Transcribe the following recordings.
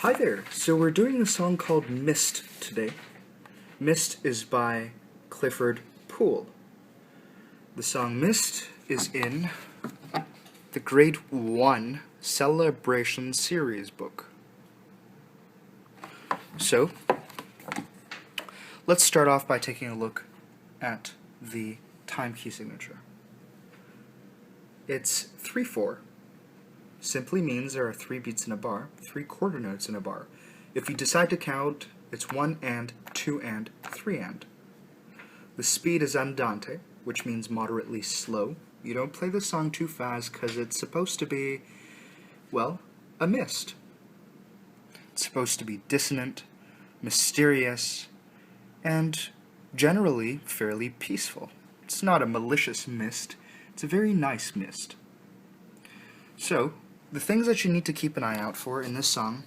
Hi there. So we're doing a song called Mist today. Mist is by Clifford Poole. The song Mist is in the Grade 1 Celebration Series book. So, let's start off by taking a look at the time key signature. It's 3/4. Simply means there are 3 beats in a bar, 3 quarter notes in a bar. If you decide to count, it's 1 and, 2 and, 3 and. The speed is andante, which means moderately slow. You don't play the song too fast because it's supposed to be, well, a mist. It's supposed to be dissonant, mysterious, and generally fairly peaceful. It's not a malicious mist, it's a very nice mist. So, the things that you need to keep an eye out for in this song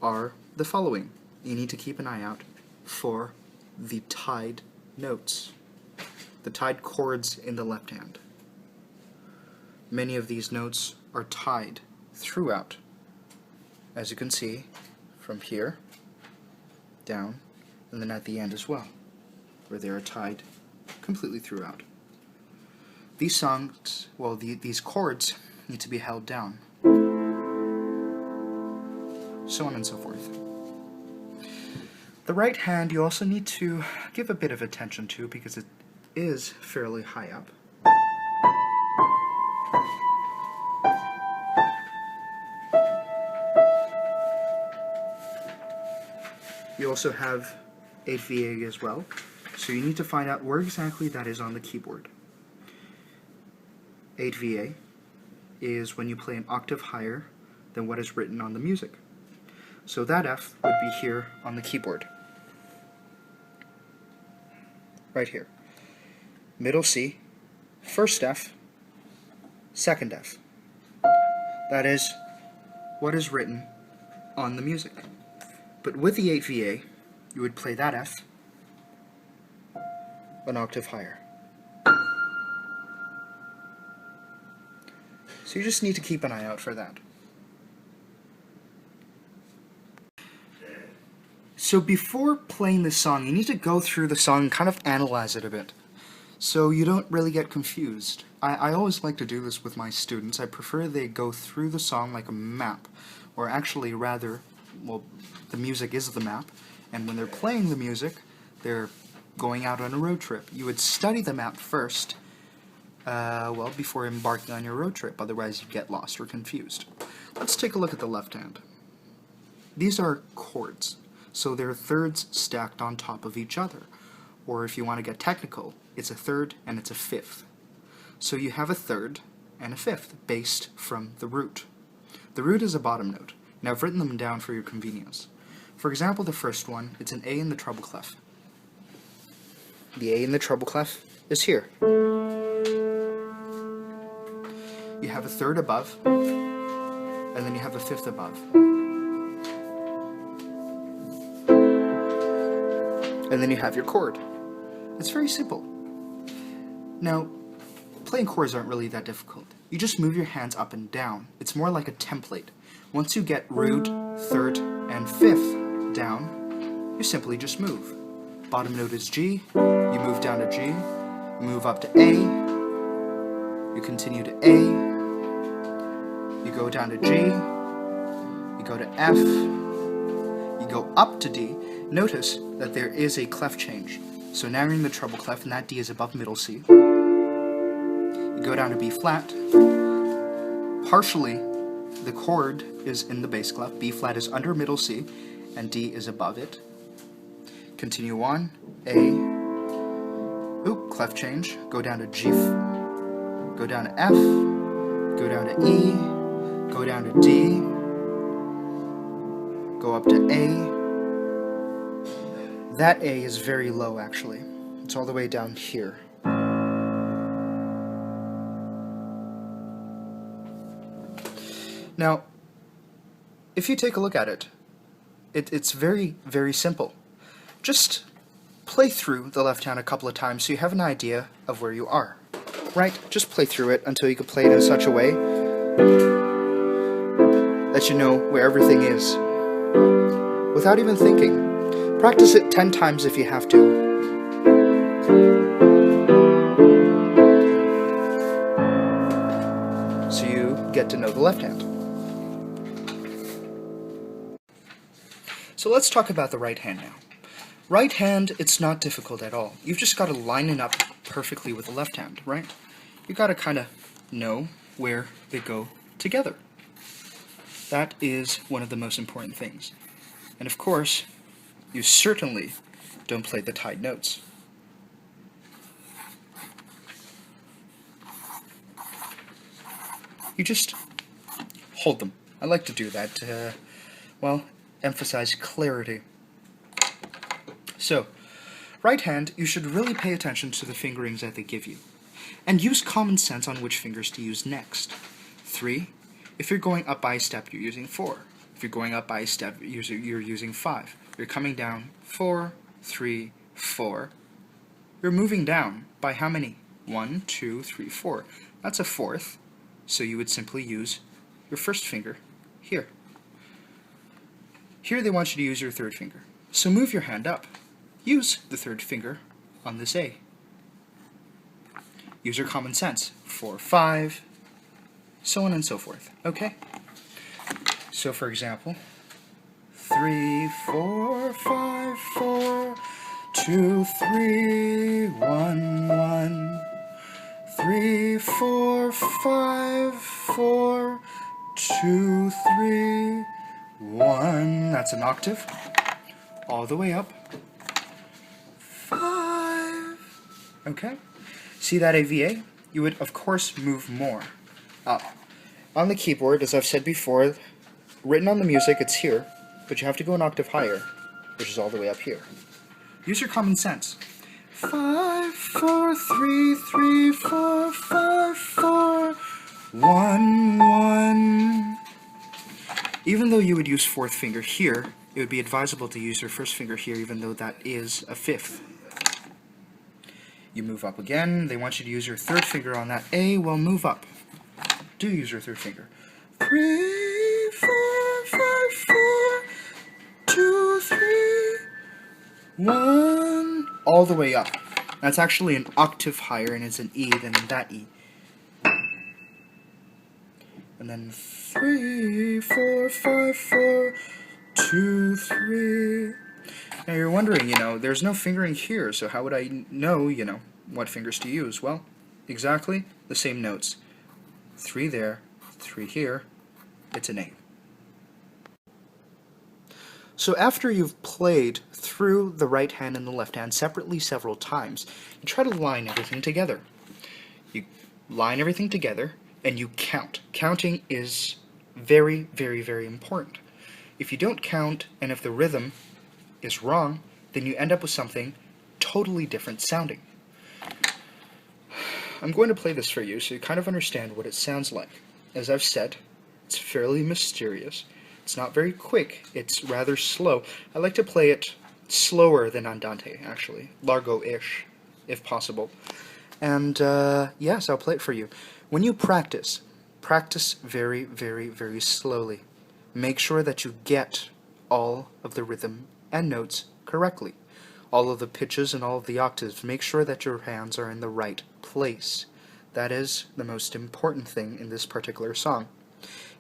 are the following. You need to keep an eye out for the tied notes, the tied chords in the left hand. Many of these notes are tied throughout, as you can see from here, down, and then at the end as well, where they are tied completely throughout. These songs, well, these chords need to be held down, so on and so forth. The right hand you also need to give a bit of attention to because it is fairly high up. You also have 8/VA as well, so you need to find out where exactly that is on the keyboard. 8/VA is when you play an octave higher than what is written on the music. So that F would be here on the keyboard. Right here. Middle C, first F, second F. That is what is written on the music. But with the 8/VA, you would play that F an octave higher. So you just need to keep an eye out for that. So before playing this song, you need to go through the song and kind of analyze it a bit, so you don't really get confused. I always like to do this with my students. I prefer they go through the song like a map, or actually rather, well, the music is the map, and when they're playing the music, they're going out on a road trip. You would study the map first, before embarking on your road trip, otherwise you'd get lost or confused. Let's take a look at the left hand. These are chords, so they're thirds stacked on top of each other. Or if you want to get technical, it's a third and it's a fifth. So you have a third and a fifth based from the root. The root is a bottom note. Now I've written them down for your convenience. For example, the first one, it's an A in the treble clef. The A in the treble clef is here. You have a third above, and then you have a fifth above. And then you have your chord. It's very simple. Now, playing chords aren't really that difficult. You just move your hands up and down. It's more like a template. Once you get root, third, and fifth down, you simply just move. Bottom note is G, you move down to G, you move up to A, you continue to A, you go down to G, you go to F, you go up to D. Notice that there is a clef change. So now you're in the treble clef and that D is above middle C. You go down to B flat. Partially, the chord is in the bass clef. B flat is under middle C and D is above it. Continue on. A. Clef change. Go down to G. Go down to F. Go down to E. Go down to D. Go up to A. That A is very low, actually. It's all the way down here. Now, if you take a look at it, it's very, very simple. Just play through the left hand a couple of times so you have an idea of where you are. Right? Just play through it until you can play it in such a way that you know where everything is. without even thinking. Practice it 10 times if you have to. So you get to know the left hand. So let's talk about the right hand now. Right hand, it's not difficult at all. You've just got to line it up perfectly with the left hand, right? You got to kind of know where they go together. That is one of the most important things. And of course, you certainly don't play the tied notes. You just hold them. I like to do that to, well, emphasize clarity. So, right hand, you should really pay attention to the fingerings that they give you, and use common sense on which fingers to use next. 3, if you're going up by a step, you're using 4. If you're going up by a step, you're using 5. You're coming down 4, 3, 4. You're moving down by how many? 1, 2, 3, 4. That's a fourth, so you would simply use your first finger here. Here they want you to use your third finger. So move your hand up. Use the third finger on this A. Use your common sense. 4, 5, so on and so forth. Okay? So for example, 3, 4, 5, 4, 2, 3, 1, 1. 3, 4, 5, 4, 2, 3, 1. That's an octave. All the way up. 5. Okay? See that AVA? You would, of course, move more up. On the keyboard, as I've said before, written on the music, it's here, but you have to go an octave higher, which is all the way up here. Use your common sense. 5, 4, 3, 3, 4, 5, 4, 1, 1. Even though you would use fourth finger here, it would be advisable to use your first finger here, even though that is a fifth. You move up again. They want you to use your third finger on that A. Well, move up. Do use your third finger. 3, 4, 5, 4, 2, 3, 1. All the way up. That's actually an octave higher, and it's an E than that E. And then 3, 4, 5, 4, 2, 3. Now you're wondering, there's no fingering here, so how would I know, what fingers to use? Well, exactly the same notes. 3 there, 3 here, it's an A. So after you've played through the right hand and the left hand separately several times, you try to line everything together. You line everything together, and you count. Counting is very, very, very important. If you don't count, and if the rhythm is wrong, then you end up with something totally different sounding. I'm going to play this for you so you kind of understand what it sounds like. As I've said, it's fairly mysterious. It's not very quick, it's rather slow. I like to play it slower than Andante, actually. Largo-ish, if possible. And yes, I'll play it for you. When you practice very, very, very slowly. Make sure that you get all of the rhythm and notes correctly. All of the pitches and all of the octaves. Make sure that your hands are in the right place. That is the most important thing in this particular song.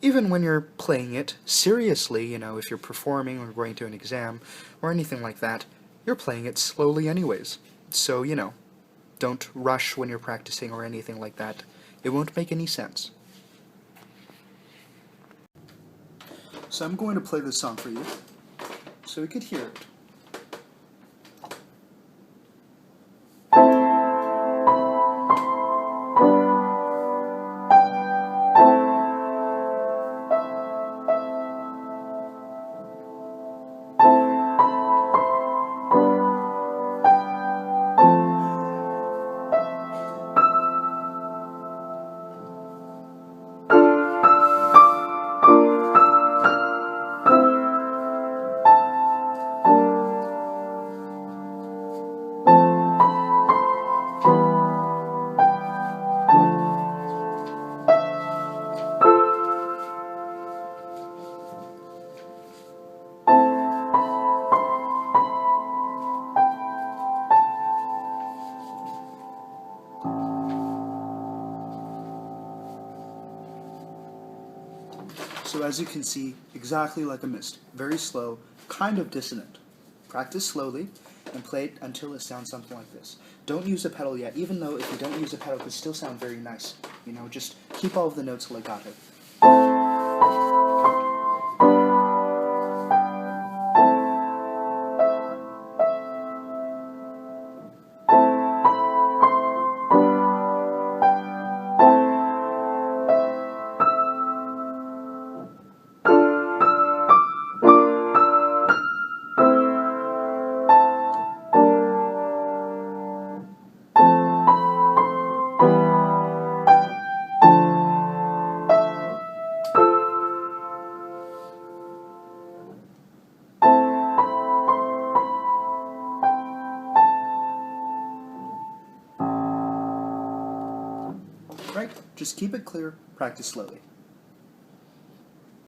Even when you're playing it seriously, if you're performing or going to an exam or anything like that, you're playing it slowly anyways. So, don't rush when you're practicing or anything like that. It won't make any sense. So I'm going to play this song for you so we could hear it. So as you can see, exactly like a mist, very slow, kind of dissonant. Practice slowly and play it until it sounds something like this. Don't use a pedal yet, even though if you don't use a pedal, it could still sound very nice. You know, just keep all of the notes legato. Right? Just keep it clear, practice slowly.